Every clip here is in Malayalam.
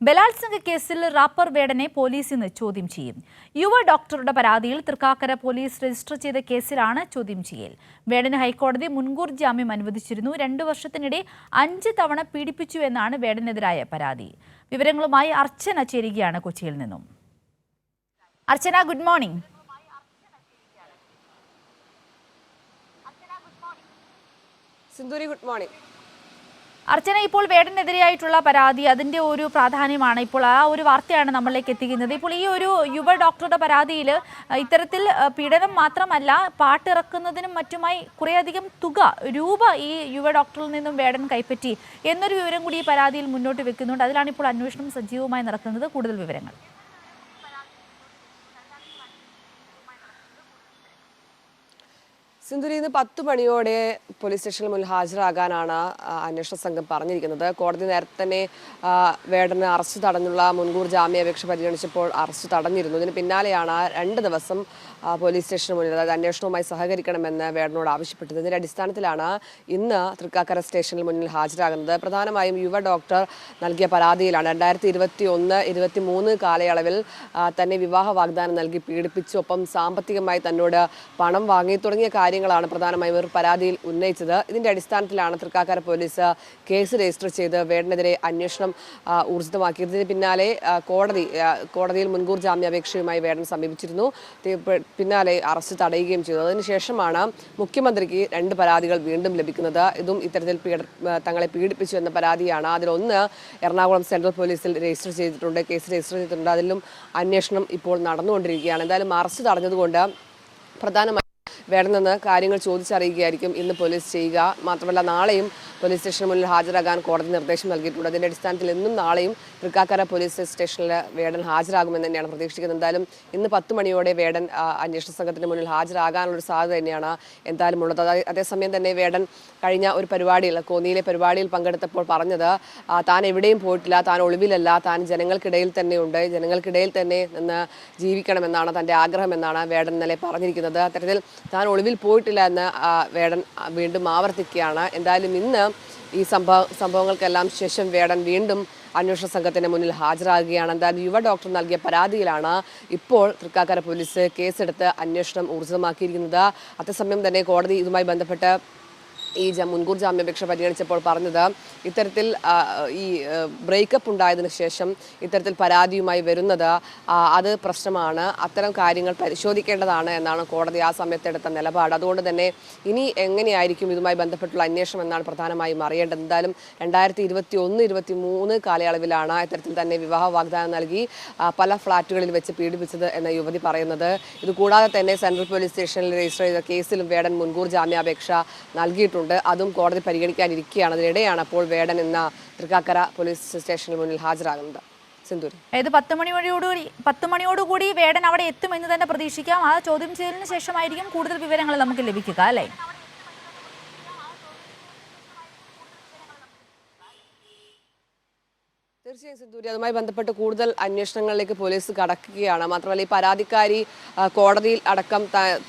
ബലാത്സംഗ കേസിൽ റാപ്പർ വേടനെ പോലീസ് ഇന്ന് ചോദ്യം ചെയ്യും. യുവ ഡോക്ടറുടെ പരാതിയിൽ തൃക്കാക്കര പോലീസ് രജിസ്റ്റർ ചെയ്ത കേസിലാണ് ചോദ്യം ചെയ്യൽ. വേടന് ഹൈക്കോടതി മുൻകൂർ ജാമ്യം അനുവദിച്ചിരുന്നു. 2 വർഷത്തിനിടെ 5 തവണ പീഡിപ്പിച്ചു എന്നാണ് വേടനെതിരായ പരാതി. വിവരങ്ങളുമായി അർച്ചന ചേരുകയാണ് കൊച്ചിയിൽ നിന്നും. Archana, good morning. Sindhuri, good morning. Archana, ഇപ്പോൾ വേടനെതിരെയായിട്ടുള്ള പരാതി, അതിന്റെ ഒരു പ്രാധാന്യമാണ് ഇപ്പോൾ ആ ഒരു വാർത്തയാണ് നമ്മളിലേക്ക് എത്തിക്കുന്നത്. ഇപ്പോൾ ഈ ഒരു യുവ ഡോക്ടറുടെ പരാതിയിൽ ഇത്തരത്തിൽ പീഡനം മാത്രമല്ല, പാട്ടിറക്കുന്നതിനും മറ്റുമായി കുറേയധികം രൂപ ഈ യുവ ഡോക്ടറിൽ നിന്നും വേടൻ കൈപ്പറ്റി എന്നൊരു വിവരം കൂടി ഈ പരാതിയിൽ മുന്നോട്ട് വെക്കുന്നുണ്ട്. അതിലാണ് ഇപ്പോൾ അന്വേഷണം സജീവമായി നടക്കുന്നത്. കൂടുതൽ വിവരങ്ങൾ. സിന്ധുരി, ഇന്ന് 10 മണിയോടെ പോലീസ് സ്റ്റേഷന് മുന്നിൽ ഹാജരാകാനാണ് അന്വേഷണ സംഘം പറഞ്ഞിരിക്കുന്നത്. കോടതി നേരത്തെ തന്നെ വേടന് അറസ്റ്റ് തടഞ്ഞുള്ള മുൻകൂർ ജാമ്യാപേക്ഷ പരിഗണിച്ചപ്പോൾ അറസ്റ്റ് തടഞ്ഞിരുന്നു. ഇതിന് പിന്നാലെയാണ് 2 ദിവസം പോലീസ് സ്റ്റേഷന് മുന്നിൽ, അതായത് അന്വേഷണവുമായി സഹകരിക്കണമെന്ന് വേടനോട് ആവശ്യപ്പെട്ടത്. ഇതിന്റെ അടിസ്ഥാനത്തിലാണ് ഇന്ന് തൃക്കാക്കര സ്റ്റേഷനിൽ മുന്നിൽ ഹാജരാകുന്നത്. പ്രധാനമായും യുവ ഡോക്ടർ നൽകിയ പരാതിയിലാണ് 2021-23 കാലയളവിൽ തന്നെ വിവാഹ വാഗ്ദാനം നൽകി പീഡിപ്പിച്ചു, ഒപ്പം സാമ്പത്തികമായി തന്നോട് പണം വാങ്ങി തുടങ്ങിയ കാര്യങ്ങളാണ് പ്രധാനമായും ഇവർ പരാതിയിൽ ഉന്നയിച്ചത്. ഇതിന്റെ അടിസ്ഥാനത്തിലാണ് തൃക്കാക്കര പോലീസ് കേസ് രജിസ്റ്റർ ചെയ്ത് വേടനെതിരെ അന്വേഷണം ഊർജിതമാക്കിയത്. ഇതിന് പിന്നാലെ കോടതിയിൽ മുൻകൂർ ജാമ്യാപേക്ഷയുമായി വേടൻ സമീപിച്ചിരുന്നു. പിന്നാലെ അറസ്റ്റ് തടയുകയും ചെയ്തു. അതിനുശേഷമാണ് മുഖ്യമന്ത്രിക്ക് 2 പരാതികൾ വീണ്ടും ലഭിക്കുന്നത്. ഇതും ഇത്തരത്തിൽ തങ്ങളെ പീഡിപ്പിച്ചു എന്ന പരാതിയാണ്. അതിലൊന്ന് എറണാകുളം സെൻട്രൽ പോലീസിൽ രജിസ്റ്റർ ചെയ്തിട്ടുണ്ട്, കേസ് രജിസ്റ്റർ ചെയ്തിട്ടുണ്ട്. അതിലും അന്വേഷണം ഇപ്പോൾ നടന്നുകൊണ്ടിരിക്കുകയാണ്. എന്തായാലും അറസ്റ്റ് തടഞ്ഞതുകൊണ്ട് പ്രധാനമായും വേടൻ നിന്ന് കാര്യങ്ങൾ ചോദിച്ചറിയുകയായിരിക്കും ഇന്ന് പോലീസ് ചെയ്യുക. മാത്രമല്ല, നാളെയും പോലീസ് സ്റ്റേഷന് മുന്നിൽ ഹാജരാകാൻ കോടതി നിർദ്ദേശം നൽകിയിട്ടുണ്ട്. അതിന്റെ അടിസ്ഥാനത്തിൽ ഇന്നും നാളെയും തൃക്കാക്കര പോലീസ് സ്റ്റേഷനിൽ വേടൻ ഹാജരാകുമെന്ന് തന്നെയാണ് പ്രതീക്ഷിക്കുന്നത്. എന്തായാലും ഇന്ന് 10 മണിയോടെ വേടൻ അന്വേഷണ സംഘത്തിന് മുന്നിൽ ഹാജരാകാനുള്ളൊരു സാധ്യത തന്നെയാണ് എന്തായാലും ഉള്ളത്. അതേസമയം തന്നെ വേടൻ കഴിഞ്ഞ ഒരു പരിപാടിയിൽ, കോന്നിയിലെ പരിപാടിയിൽ പങ്കെടുത്തപ്പോൾ പറഞ്ഞത് താൻ എവിടെയും പോയിട്ടില്ല, താൻ ഒളിവിലല്ല, താൻ ജനങ്ങൾക്കിടയിൽ തന്നെ ഉണ്ട്, ജനങ്ങൾക്കിടയിൽ തന്നെ നിന്ന് ജീവിക്കണമെന്നാണ് തൻ്റെ ആഗ്രഹമെന്നാണ് വേടൻ ഇന്നലെ പറഞ്ഞിരിക്കുന്നത്. അത്തരത്തിൽ താൻ ഒളിവിൽ പോയിട്ടില്ല എന്ന് വേടൻ വീണ്ടും ആവർത്തിക്കുകയാണ്. എന്തായാലും ഇന്ന് ഈ സംഭവങ്ങൾക്കെല്ലാം ശേഷം വേടൻ വീണ്ടും അന്വേഷണ സംഘത്തിന് മുന്നിൽ ഹാജരാകുകയാണ്. എന്തായാലും യുവ ഡോക്ടർ നൽകിയ പരാതിയിലാണ് ഇപ്പോൾ തൃക്കാക്കര പോലീസ് കേസെടുത്ത് അന്വേഷണം ഊർജിതമാക്കിയിരിക്കുന്നത്. അതേസമയം തന്നെ കോടതി ഇതുമായി ബന്ധപ്പെട്ട് ഈ മുൻകൂർ ജാമ്യാപേക്ഷ പരിഗണിച്ചപ്പോൾ പറഞ്ഞത്, ഇത്തരത്തിൽ ഈ ബ്രേക്കപ്പ് ഉണ്ടായതിനു ശേഷം ഇത്തരത്തിൽ പരാതിയുമായി വരുന്നത് അത് പ്രശ്നമാണ്, അത്തരം കാര്യങ്ങൾ പരിശോധിക്കേണ്ടതാണ് എന്നാണ് കോടതി ആ സമയത്തെടുത്ത നിലപാട്. അതുകൊണ്ട് തന്നെ ഇനി എങ്ങനെയായിരിക്കും ഇതുമായി ബന്ധപ്പെട്ടുള്ള അന്വേഷണം എന്നാണ് പ്രധാനമായും അറിയേണ്ടത്. എന്തായാലും 2021-23 കാലയളവിലാണ് ഇത്തരത്തിൽ തന്നെ വിവാഹ വാഗ്ദാനം നൽകി പല ഫ്ളാറ്റുകളിൽ വെച്ച് പീഡിപ്പിച്ചത് എന്ന യുവതി പറയുന്നത്. ഇതുകൂടാതെ തന്നെ സെൻട്രൽ പോലീസ് സ്റ്റേഷനിൽ രജിസ്റ്റർ ചെയ്ത കേസിലും വേടൻ മുൻകൂർ ജാമ്യാപേക്ഷ നൽകിയിട്ടുണ്ട്. അതും കോടതി പരിഗണിക്കാനിരിക്കുകയാണ്. അതിനിടെയാണ് അപ്പോൾ വേടൻ എന്ന തൃക്കാക്കര പോലീസ് സ്റ്റേഷന് മുന്നിൽ ഹാജരാകുന്നത്. സിന്ധൂരി, 10 മണിയോടുകൂടി വേടൻ അവിടെ എത്തുമെന്ന് തന്നെ പ്രതീക്ഷിക്കാം. ആ ചോദ്യം ചെയ്യലിന് ശേഷമായിരിക്കും കൂടുതൽ വിവരങ്ങൾ നമുക്ക് ലഭിക്കുക, അല്ലേ? തീർച്ചയായും സിന്ധൂരി, അതുമായി ബന്ധപ്പെട്ട് കൂടുതൽ അന്വേഷണങ്ങളിലേക്ക് പോലീസ് കടക്കുകയാണ്. മാത്രമല്ല, ഈ പരാതിക്കാരി കോടതിയിൽ അടക്കം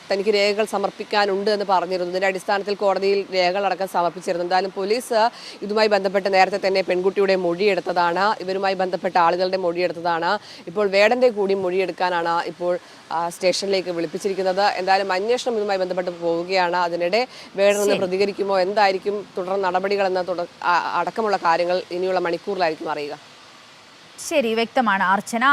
തനിക്ക് രേഖകൾ സമർപ്പിക്കാനുണ്ട് എന്ന് പറഞ്ഞിരുന്നു. ഇതിന്റെ അടിസ്ഥാനത്തിൽ കോടതിയിൽ രേഖകളടക്കം സമർപ്പിച്ചിരുന്നു. എന്തായാലും പോലീസ് ഇതുമായി ബന്ധപ്പെട്ട് നേരത്തെ തന്നെ പെൺകുട്ടിയുടെ മൊഴിയെടുത്തതാണ്, ഇവരുമായി ബന്ധപ്പെട്ട ആളുകളുടെ മൊഴിയെടുത്തതാണ്. ഇപ്പോൾ വേടന്റെ കൂടി മൊഴിയെടുക്കാനാണ് ഇപ്പോൾ സ്റ്റേഷനിലേക്ക് വിളിപ്പിച്ചിരിക്കുന്നത്. എന്തായാലും അന്വേഷണം ഇതുമായി ബന്ധപ്പെട്ട് പോവുകയാണ്. അതിനിടെ വേടൻ നിന്ന് പ്രതികരിക്കുമോ, എന്തായിരിക്കും തുടർ നടപടികളെന്ന അടക്കമുള്ള കാര്യങ്ങൾ ഇനിയുള്ള മണിക്കൂറിലായിരിക്കും അറിയുക. ശരി, വ്യക്തമാണ് അർച്ചന.